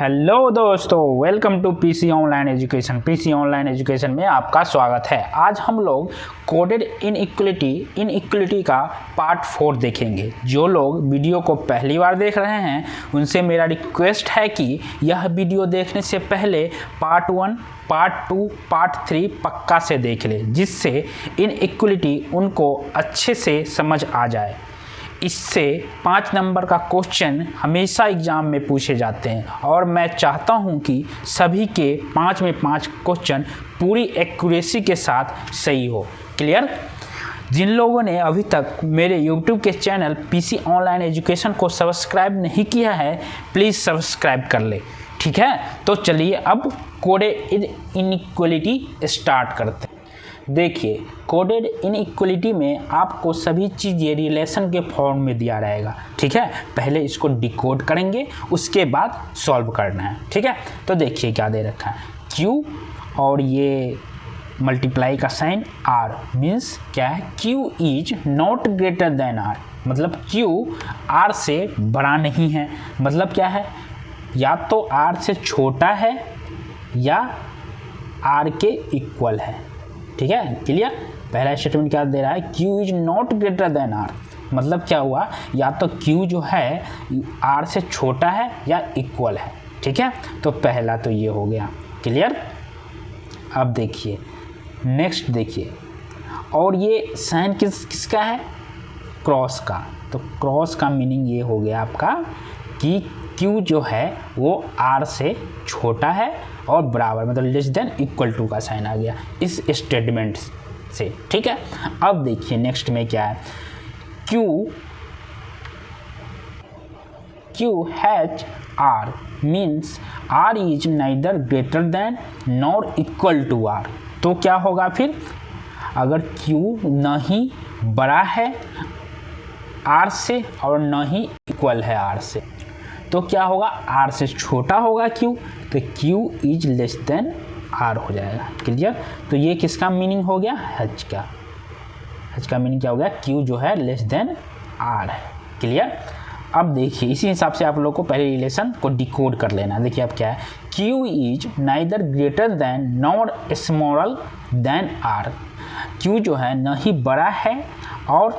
Hello दोस्तों, welcome to PC online education. PC online education में आपका स्वागत है। आज हम लोग कोडेड इनइक्वलिटी का पार्ट 4 देखेंगे। जो लोग वीडियो को पहली बार देख रहे हैं उनसे मेरा रिक्वेस्ट है कि यह वीडियो देखने से पहले पार्ट 1, पार्ट 2, पार्ट 3 पक्का से देख ले, जिससे इनइक्वलिटी उनको अच्छे से समझ आ जाए। इससे 5 नंबर का क्वेश्चन हमेशा एग्ज़ाम में पूछे जाते हैं और मैं चाहता हूं कि सभी के 5 में 5 क्वेश्चन पूरी एक्यूरेसी के साथ सही हो। क्लियर? जिन लोगों ने अभी तक मेरे YouTube के चैनल पीसी ऑनलाइन एजुकेशन को सब्सक्राइब नहीं किया है, प्लीज़ सब्सक्राइब कर ले। ठीक है, तो चलिए अब कोडेड इनइक्वलिटी स्टार्ट करते हैं। देखिए, कोडेड इनइक्वलिटी में आपको सभी चीज़ें रिलेशन के फॉर्म में दिया रहेगा। ठीक है, पहले इसको डिकोड करेंगे, उसके बाद सॉल्व करना है। ठीक है, तो देखिए क्या दे रखा है, Q और ये मल्टीप्लाई का साइन R मीन्स क्या है, Q is not greater than R, मतलब Q R से बड़ा नहीं है। मतलब क्या है, या तो R से छोटा है या R के इक्वल है। ठीक है, क्लियर? पहला स्टेटमेंट क्या दे रहा है, Q is not greater than R, मतलब क्या हुआ, या तो Q जो है R से छोटा है या इक्वल है। ठीक है, तो पहला तो ये हो गया। क्लियर? अब देखिए नेक्स्ट, देखिए, और ये साइन किसका है, क्रॉस का। तो क्रॉस का मीनिंग ये हो गया आपका कि Q जो है वो R से छोटा है और बराबर, मतलब लेस देन इक्वल टू का साइन आ गया इस स्टेटमेंट से। ठीक है, अब देखिए नेक्स्ट में क्या है, Q हैच R means R is neither greater than nor equal to R। तो क्या होगा फिर, अगर Q न ही बड़ा है R से और न ही इक्वल है R से, तो क्या होगा, R से छोटा होगा Q, तो Q is less than R हो जाएगा। क्लियर? तो ये किसका मीनिंग हो गया, H का। H का मीनिंग क्या हो गया, Q जो है लेस देन R है। क्लियर? अब देखिए इसी हिसाब से आप लोग को पहले रिलेशन को डिकोड कर लेना। देखिए अब क्या है, Q is neither greater than nor smaller than R। Q जो है न ही बड़ा है और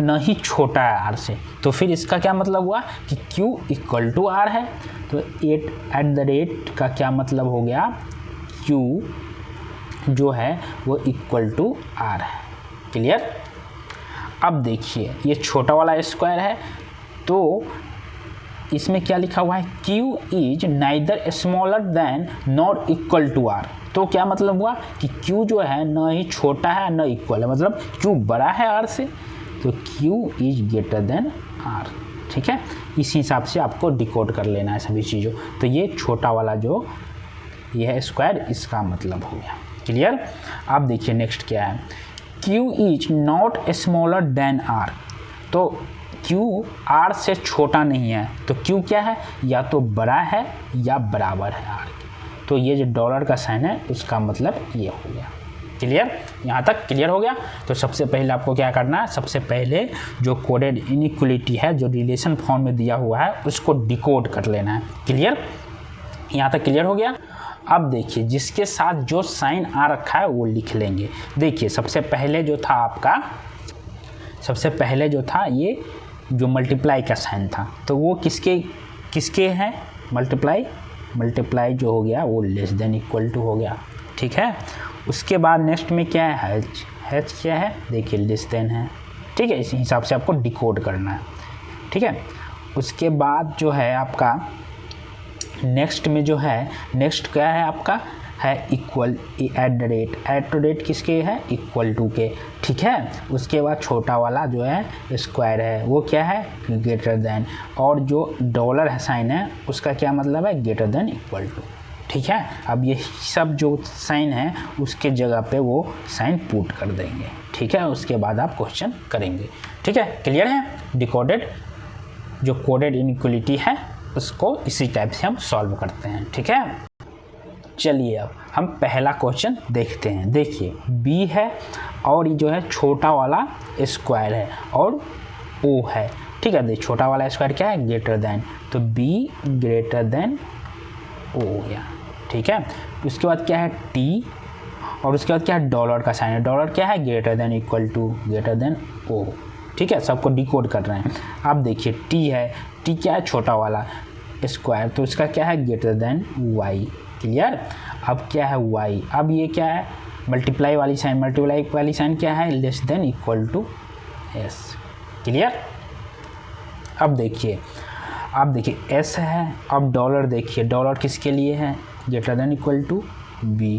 न ही छोटा है R से, तो फिर इसका क्या मतलब हुआ कि Q इक्वल टू R है। तो एट द रेट का क्या मतलब हो गया, Q जो है वो इक्वल टू R है। क्लियर? अब देखिए ये छोटा वाला स्क्वायर है, तो इसमें क्या लिखा हुआ है, Q is neither smaller than not equal to R। तो क्या मतलब हुआ कि Q जो है न ही छोटा है न इक्वल है, मतलब Q बड़ा है R से, तो Q is greater then R। ठीक है, इसी हिसाब से आपको डिकोड कर लेना है सभी चीज़ों। तो ये छोटा वाला जो ये है स्क्वायर, इसका मतलब हो गया। क्लियर? अब देखिए नेक्स्ट क्या है, Q is not smaller than R। तो Q R से छोटा नहीं है, तो Q क्या है, या तो बड़ा है या बराबर है R के। तो ये जो डॉलर का साइन है उसका मतलब ये हो गया। क्लियर? यहाँ तक क्लियर हो गया? तो सबसे पहले आपको क्या करना है, सबसे पहले जो कोडेड इनइक्वलिटी है जो रिलेशन फॉर्म में दिया हुआ है उसको डिकोड कर लेना है। क्लियर? यहाँ तक क्लियर हो गया? अब देखिए जिसके साथ जो साइन आ रखा है वो लिख लेंगे। देखिए सबसे पहले जो था आपका, सबसे पहले जो था ये जो मल्टीप्लाई का साइन था, तो वो किसके हैं, मल्टीप्लाई जो हो गया वो लेस देन इक्वल टू हो गया। ठीक है, उसके बाद नेक्स्ट में क्या है, H क्या है, देखिए लेस देन है। ठीक है, इसी हिसाब से आपको डिकोड करना है। ठीक है, उसके बाद जो है आपका नेक्स्ट में जो है, नेक्स्ट क्या है आपका, है इक्वल एट द रेट किसके है, इक्वल टू के। ठीक है, उसके बाद छोटा वाला जो है स्क्वायर है वो क्या है, ग्रेटर देन, और जो डॉलर है साइन है उसका क्या मतलब है, ग्रेटर देन इक्वल टू। ठीक है, अब ये सब जो साइन है उसके जगह पे वो साइन पुट कर देंगे। ठीक है, उसके बाद आप क्वेश्चन करेंगे। ठीक है, क्लियर है? डिकोडेड जो कोडेड इनइक्वलिटी है उसको इसी टाइप से हम सॉल्व करते हैं। ठीक है, चलिए अब हम पहला क्वेश्चन देखते हैं। देखिए B है और ये जो है छोटा वाला स्क्वायर है और O है। ठीक है, देखिए छोटा वाला स्क्वायर क्या है, ग्रेटर देन, तो B ग्रेटर देन ओ हो गया, ठीक है। उसके बाद क्या है टी, और उसके बाद क्या है डॉलर का साइन है। डॉलर क्या है, greater than equal to greater than O, ठीक है। सबको डिकोड कर रहे हैं। अब देखिए टी है, टी क्या है, छोटा वाला स्क्वायर, तो इसका क्या है, ग्रेटर देन वाई, क्लियर। अब क्या है वाई, अब ये क्या है, मल्टीप्लाई वाली साइन, मल्टीप्लाई वाली साइन क्या है, less than equal to S, clear. अब देखिए एस है। अब डॉलर देखिए, डॉलर किसके लिए है, greater than equal to B.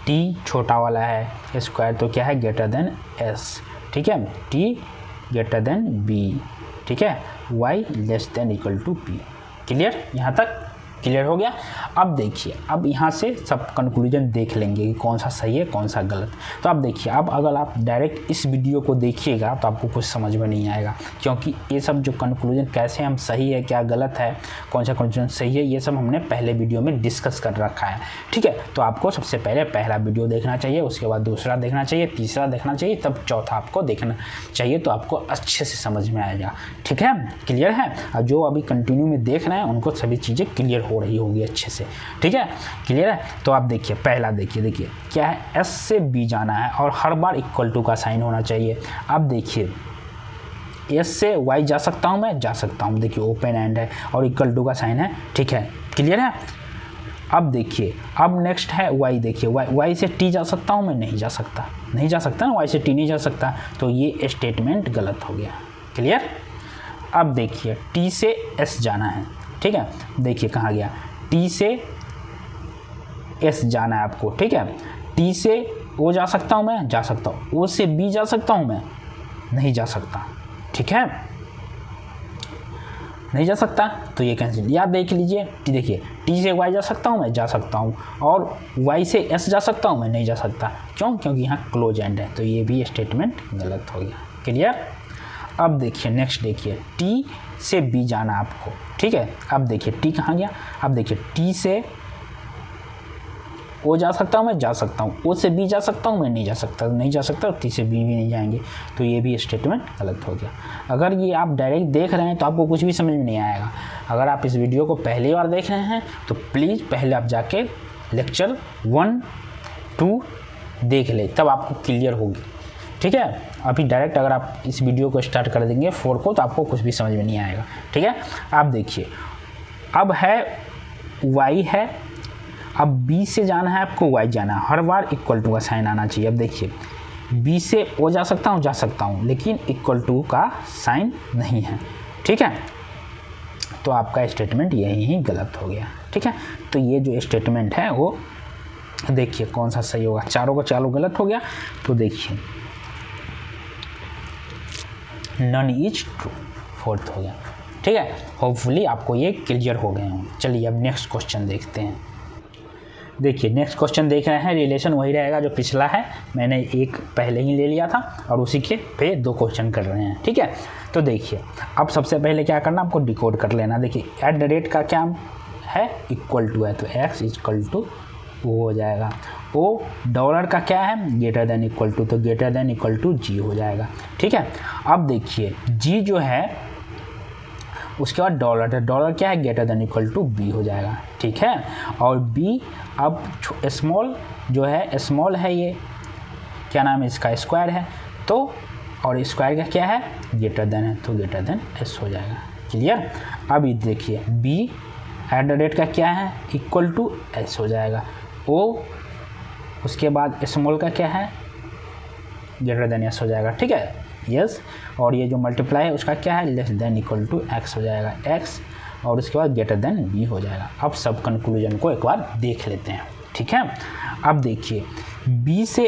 T छोटा वाला है स्क्वायर, तो क्या है, ग्रेटर देन एस, ठीक है। टी ग्रेटर देन बी, ठीक है। Y less than equal to B, clear. यहाँ तक क्लियर हो गया। अब देखिए, अब यहाँ से सब कंक्लूजन देख लेंगे कि कौन सा सही है कौन सा गलत। तो अब देखिए, अब अगर आप डायरेक्ट इस वीडियो को देखिएगा तो आपको कुछ समझ में नहीं आएगा, क्योंकि ये सब जो कंक्लूजन कैसे हम सही है क्या गलत है, कौन सा कंक्लूजन सही है, ये सब हमने पहले वीडियो में डिस्कस कर रखा है, ठीक है। तो आपको सबसे पहले पहला वीडियो देखना चाहिए, उसके बाद दूसरा देखना चाहिए, तीसरा देखना चाहिए, तब चौथा आपको देखना चाहिए, तो आपको अच्छे से समझ में आएगा, ठीक है, क्लियर है। और जो अभी कंटिन्यू में देख रहे हैं उनको सभी चीज़ें क्लियर हो रही होगी अच्छे से, ठीक है, क्लियर है। तो आप देखिए पहला देखिए क्या है, एस से बी जाना है और हर बार इक्वल टू का साइन होना चाहिए। अब देखिए एस से वाई जा सकता हूँ मैं, जा सकता हूँ, देखिए ओपन एंड है और इक्वल टू का साइन है, ठीक है, क्लियर है। अब देखिए, अब नेक्स्ट है वाई, देखिए वाई से टी जा सकता हूँ मैं, नहीं जा सकता ना, वाई से टी नहीं जा सकता, तो ये स्टेटमेंट गलत हो गया, क्लियर। अब देखिए टी से एस जाना है, ठीक है, देखिए कहाँ गया, टी से एस जाना है आपको, ठीक है। टी से ओ जा सकता हूँ मैं, जा सकता हूँ। ओ से बी जा सकता हूँ मैं, नहीं जा सकता, ठीक है, नहीं जा सकता, तो ये कैंसिल। या देख लीजिए, देखिए टी से वाई जा सकता हूँ मैं, जा सकता हूँ, और वाई से एस जा सकता हूँ मैं, नहीं जा सकता, क्यों, क्योंकि यहाँ क्लोज एंड है, तो ये भी स्टेटमेंट गलत हो गया, क्लियर। अब देखिए नेक्स्ट, देखिए टी से बी जाना आपको, ठीक है। अब देखिए टी कहाँ गया, अब देखिए टी से ओ जा सकता हूँ मैं, जा सकता हूँ। ओ से बी जा सकता हूँ मैं, नहीं जा सकता, और टी से बी भी नहीं जाएंगे, तो ये भी स्टेटमेंट गलत हो गया। अगर ये आप डायरेक्ट देख रहे हैं तो आपको कुछ भी समझ में नहीं आएगा। अगर आप इस वीडियो को पहली बार देख रहे हैं तो प्लीज़ पहले आप जाके लेक्चर 1, 2 देख ले, तब आपको क्लियर होगी, ठीक है। अभी डायरेक्ट अगर आप इस वीडियो को स्टार्ट कर देंगे 4 को, तो आपको कुछ भी समझ में नहीं आएगा, ठीक है। आप देखिए, अब है y है, अब b से जाना है आपको, y जाना है, हर बार इक्वल टू का साइन आना चाहिए। अब देखिए b से o जा सकता हूँ, लेकिन इक्वल टू का साइन नहीं है, ठीक है, तो आपका स्टेटमेंट यही गलत हो गया, ठीक है। तो ये जो स्टेटमेंट है वो देखिए कौन सा सही होगा, चारों का चारों गलत हो गया, तो देखिए नन इज ट्रू, फोर्थ हो गया, ठीक है। होपफुली आपको ये क्लियर हो गए हों। चलिए अब नेक्स्ट क्वेश्चन देखते हैं। देखिए नेक्स्ट क्वेश्चन देख रहे हैं, रिलेशन वही रहेगा जो पिछला है, मैंने एक पहले ही ले लिया था और उसी के पे 2 क्वेश्चन कर रहे हैं, ठीक है। तो देखिए अब सबसे पहले क्या करना, आपको डिकोड कर लेना। देखिए एट द रेट का क्या है, इक्वल टू है, तो x इक्वल टू वो हो जाएगा। ओ डॉलर का क्या है, ग्रेटर देन इक्वल टू, तो ग्रेटर देन इक्वल टू जी हो जाएगा, ठीक है। अब देखिए जी जो है उसके बाद डॉलर है, डॉलर क्या है, greater than equal to B हो जाएगा, ठीक है। और बी अब स्मॉल जो है, स्मॉल है, ये क्या नाम है इसका, स्क्वायर है, तो और स्क्वायर का क्या है, ग्रेटर देन है, तो ग्रेटर देन एस हो जाएगा, क्लियर। अब ये देखिए बी एट द रेट का क्या है, इक्वल टू एस हो जाएगा। ओ उसके बाद स्मॉल का क्या है, ग्रेटर देन एस हो जाएगा, ठीक है, यस। और ये जो मल्टीप्लाई है उसका क्या है, less than equal to X हो जाएगा, एक्स, और उसके बाद ग्रेटर देन बी हो जाएगा। अब सब कंक्लूजन को एक बार देख लेते हैं, ठीक है। अब देखिए बी से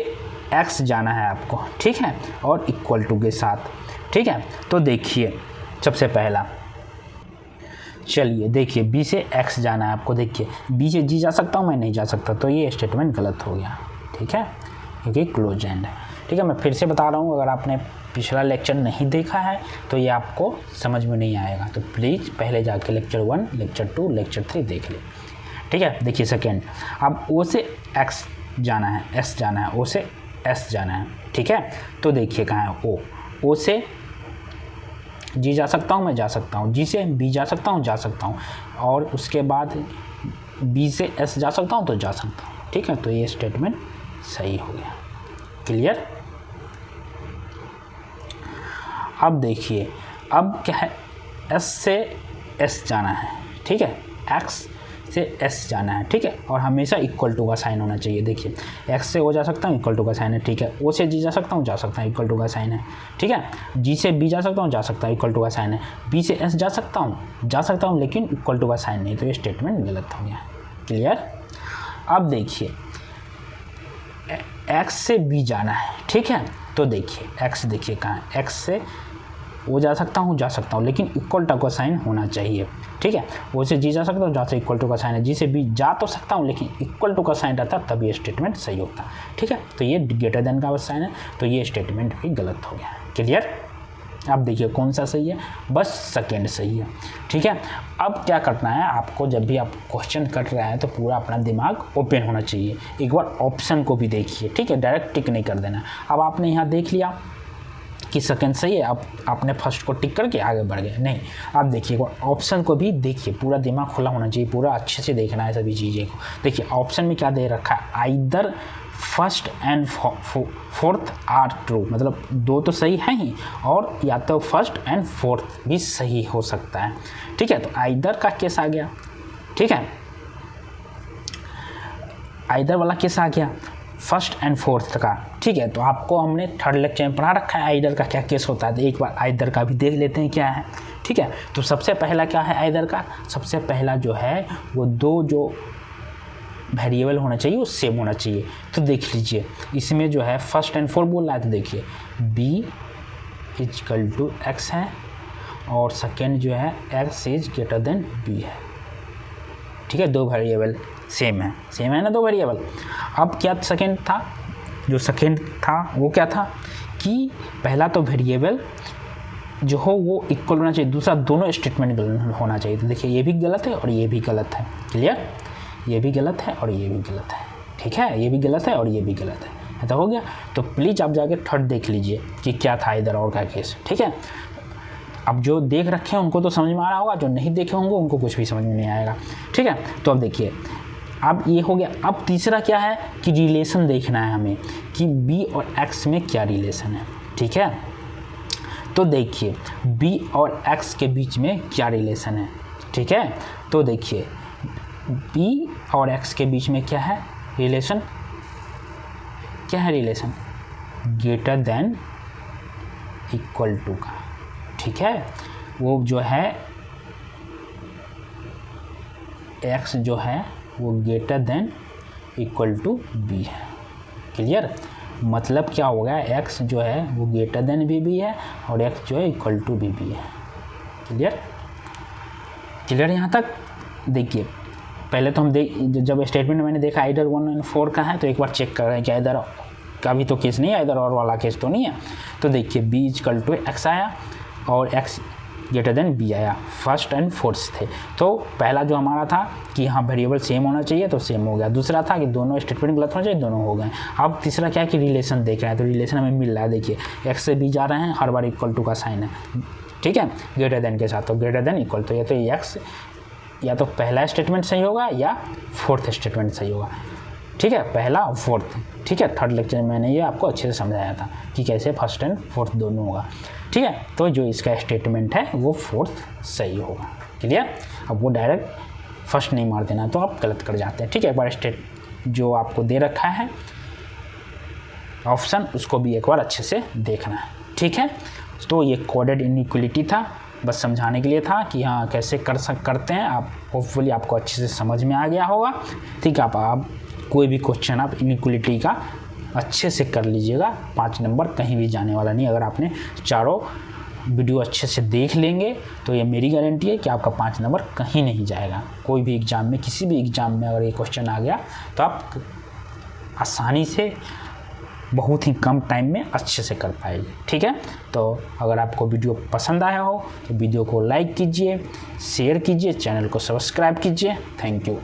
एक्स जाना है आपको, ठीक है, और इक्वल टू के साथ, ठीक है। तो देखिए सबसे पहला, चलिए देखिए बी से एक्स जाना है आपको, देखिए बी से जी जा सकता हूँ मैं, नहीं जा सकता, तो ये स्टेटमेंट गलत हो गया, ठीक है, क्योंकि क्लोज एंड है, ठीक है। मैं फिर से बता रहा हूँ, अगर आपने पिछला लेक्चर नहीं देखा है तो ये आपको समझ में नहीं आएगा, तो प्लीज़ पहले जाके लेक्चर 1, लेक्चर 2, लेक्चर 3 देख ले, ठीक है। देखिए सेकेंड, अब ओ से एक्स जाना है, एस जाना है, ओ से एस जाना है, ठीक है। तो देखिए कहाँ है ओ से जी जा सकता हूँ मैं, जा सकता हूँ, जी से बी जा सकता हूँ, जा सकता हूँ, और उसके बाद बी से एस जा सकता हूँ तो जा सकता हूँ, ठीक है। तो ये स्टेटमेंट सही हो गया। क्लियर। अब देखिए, अब क्या है, एस से एस जाना है, ठीक है, एक्स से एस जाना है, ठीक है, और हमेशा इक्वल टू का साइन होना चाहिए। देखिए एक्स से ओ जा सकता हूँ, इक्वल टू का साइन है, ठीक है, ओ से जी जा सकता हूँ, जा सकता हूँ, इक्वल टू का साइन है, ठीक है, जी से बी जा सकता हूँ, जा सकता हूँ, इक्वल टू का साइन है, बी से एस जा सकता हूँ लेकिन इक्वल टू का साइन नहीं, तो ये स्टेटमेंट गलत हो गया। क्लियर। अब देखिए एक्स से बी जाना है, ठीक है, तो देखिए एक्स, देखिए कहाँ है, एक्स से ओ जा सकता हूँ लेकिन इक्वल टू का साइन होना चाहिए, ठीक है, ओ से जी जा सकता हूँ, जा से इक्वल टू का साइन है, जी से बी जा तो सकता हूँ लेकिन इक्वल टू का साइन रहता तब ये स्टेटमेंट सही होता, ठीक है। तो ये ग्रेटर देन का साइन है, तो ये स्टेटमेंट भी गलत हो गया। क्लियर। अब देखिए कौन सा सही है, बस सेकेंड सही है, ठीक है। अब क्या करना है आपको, जब भी आप क्वेश्चन कर रहे हैं तो पूरा अपना दिमाग ओपन होना चाहिए, एक बार ऑप्शन को भी देखिए, ठीक है, डायरेक्ट टिक नहीं कर देना। अब आपने यहाँ देख लिया कि सेकेंड सही है, अब आपने फर्स्ट को टिक करके आगे बढ़ गए, नहीं, आप देखिए ऑप्शन को भी देखिए, पूरा दिमाग खुला होना चाहिए, पूरा अच्छे से देखना है सभी चीज़ें को। देखिए ऑप्शन में क्या दे रखा है, either first and fourth are true, मतलब दो तो सही है ही, और या तो फर्स्ट एंड फोर्थ भी सही हो सकता है, ठीक है। तो आइदर का केस आ गया, ठीक है, आइदर वाला केस आ गया, फर्स्ट एंड फोर्थ का, ठीक है। तो आपको हमने थर्ड लेक्चर में पढ़ा रखा है आइदर का क्या केस होता है, तो एक बार आइदर का भी देख लेते हैं क्या है, ठीक है। तो सबसे पहला क्या है आइदर का, सबसे पहला जो है वो दो जो वेरिएबल होना चाहिए वो सेम होना चाहिए। तो देख लीजिए इसमें जो है फर्स्ट एंड फोर्थ बोल रहा है, तो देखिए बी इजकल टू एक्स है और सेकेंड जो है X is greater than B है, ठीक है, दो वेरिएबल सेम है ना, दो वेरिएबल। अब क्या सेकेंड था, जो सेकेंड था वो क्या था कि पहला तो वेरिएबल जो हो वो इक्वल होना चाहिए, दूसरा दोनों स्टेटमेंट होना चाहिए। तो देखिए ये भी गलत है और ये भी गलत है। क्लियर। ये भी गलत है और ये भी गलत है, ठीक है, ये भी गलत है और ये भी गलत है, तो हो गया। तो प्लीज़ आप जाके थर्ड देख लीजिए कि क्या था इधर और का केस, ठीक है। अब जो देख रखे हैं उनको तो समझ में आ रहा होगा, जो नहीं देखे होंगे उनको कुछ भी समझ में नहीं आएगा, ठीक है। तो अब देखिए अब ये हो गया। अब तीसरा क्या है कि रिलेशन देखना है हमें कि बी और एक्स में क्या रिलेशन है, ठीक है। तो देखिए बी और एक्स के बीच में क्या रिलेशन है, ठीक है। तो देखिए बी और एक्स के बीच में क्या है रिलेशन, क्या है relation, greater than equal to का, ठीक है। वो जो है एक्स जो है वो greater than equal to B है। क्लियर। मतलब क्या हो गया, एक्स जो है वो ग्रेटर देन बी है और एक्स जो है इक्वल टू बी है। क्लियर यहाँ तक। देखिए पहले तो हम जब स्टेटमेंट मैंने देखा आइदर 1 और 4 का है, तो एक बार चेक कर रहे हैं कि इधर का भी तो केस नहीं है, इधर और वाला केस तो नहीं है। तो देखिए बी इक्वल टू एक्स आया और एक्स ग्रेटर देन बी आया, फर्स्ट एंड फोर्थ थे। तो पहला जो हमारा था कि हाँ वेरिएबल सेम होना चाहिए तो सेम हो गया, दूसरा था कि दोनों स्टेटमेंट गलत होना चाहिए, दोनों हो गए। अब तीसरा क्या है कि रिलेशन देख रहे हैं, तो रिलेशन हमें मिल रहा है। देखिए एक्स से बी जा रहे हैं, हर बार इक्वल टू का साइन है, ठीक है, ग्रेटर देन के साथ, तो ग्रेटर देन इक्वल, तो ये तो एक्स या तो पहला स्टेटमेंट सही होगा या फोर्थ स्टेटमेंट सही होगा, ठीक है, पहला और फोर्थ, ठीक है। थर्ड लेक्चर में मैंने ये आपको अच्छे से समझाया था कि कैसे फर्स्ट एंड फोर्थ दोनों होगा, ठीक है। तो जो इसका स्टेटमेंट है वो फोर्थ सही होगा। क्लियर। अब वो डायरेक्ट फर्स्ट नहीं मार देना, तो आप गलत कर जाते हैं, ठीक है। एक बार स्टेट जो आपको दे रखा है ऑप्शन, उसको भी एक बार अच्छे से देखना है, ठीक है। तो ये कोडेड इनइक्वलिटी था, बस समझाने के लिए था कि हाँ कैसे करते हैं आप। होपफुली आपको अच्छे से समझ में आ गया होगा, ठीक है। आप कोई भी क्वेश्चन आप इनइक्वलिटी का अच्छे से कर लीजिएगा, 5 नंबर कहीं भी जाने वाला नहीं। अगर आपने चारों वीडियो अच्छे से देख लेंगे तो ये मेरी गारंटी है कि आपका 5 नंबर कहीं नहीं जाएगा। कोई भी एग्ज़ाम में, किसी भी एग्ज़ाम में अगर ये क्वेश्चन आ गया तो आप आसानी से बहुत ही कम टाइम में अच्छे से कर पाएंगे, ठीक है। तो अगर आपको वीडियो पसंद आया हो तो वीडियो को लाइक कीजिए, शेयर कीजिए, चैनल को सब्सक्राइब कीजिए। Thank you.